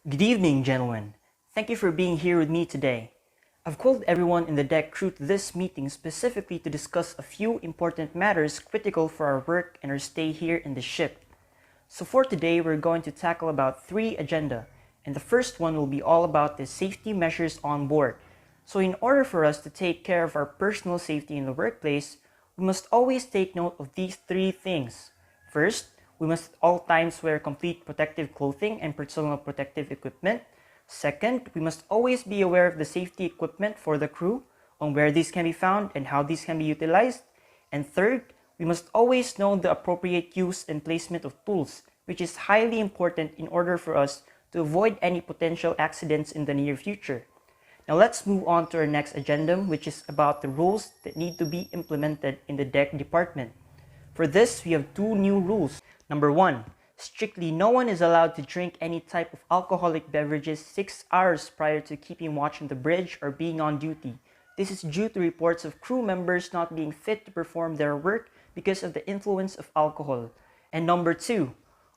Good evening, gentlemen. Thank you for being here with me today. I've called everyone in the deck crew to this meeting specifically to discuss a few important matters critical for our work and our stay here in the ship. So for today, we're going to tackle about 3 agenda, and the first one will be all about the safety measures on board. So in order for us to take care of our personal safety in the workplace, we must always take note of these 3 things. First, we must at all times wear complete protective clothing and personal protective equipment. Second, we must always be aware of the safety equipment for the crew, on where these can be found and how these can be utilized. And third, we must always know the appropriate use and placement of tools, which is highly important in order for us to avoid any potential accidents in the near future. Now let's move on to our next agenda, which is about the rules that need to be implemented in the deck department. For this, we have 2 new rules. Number 1, strictly no one is allowed to drink any type of alcoholic beverages 6 hours prior to keeping watch on the bridge or being on duty. This is due to reports of crew members not being fit to perform their work because of the influence of alcohol. And number 2,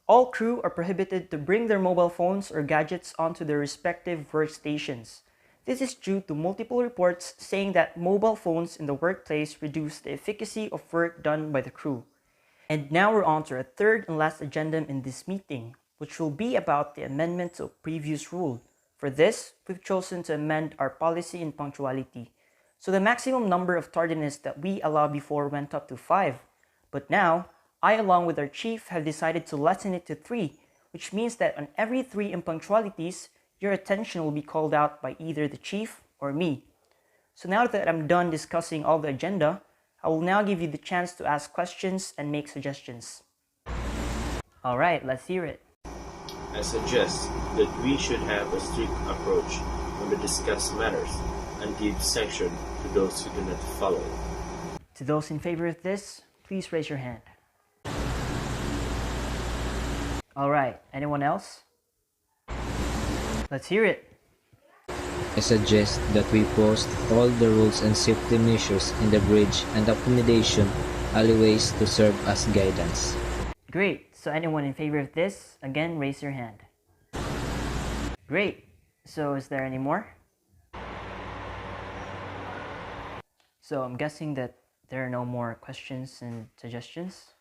all crew are prohibited to bring their mobile phones or gadgets onto their respective workstations. This is due to multiple reports saying that mobile phones in the workplace reduce the efficacy of work done by the crew. And now we're on to our third and last agenda in this meeting, which will be about the amendment to a previous rule. For this, we've chosen to amend our policy in punctuality. So the maximum number of tardiness that we allowed before went up to 5. But now, I along with our chief have decided to lessen it to 3, which means that on every 3 impunctualities, your attention will be called out by either the chief or me. So now that I'm done discussing all the agenda, I will now give you the chance to ask questions and make suggestions. Alright, let's hear it. I suggest that we should have a strict approach when we discuss matters and give sanction to those who do not follow. To those in favor of this, please raise your hand. Alright, anyone else? Let's hear it. I suggest that we post all the rules and safety measures in the bridge and accommodation alleyways to serve as guidance. Great. So anyone in favor of this, again, raise your hand. Great. So is there any more? So I'm guessing that there are no more questions and suggestions.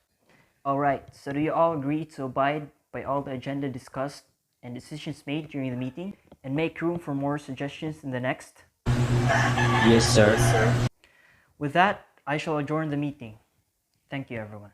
Alright, so do you all agree to abide by all the agenda discussed and decisions made during the meeting and make room for more suggestions in the next? Yes, sir. With that, I shall adjourn the meeting. Thank you, everyone.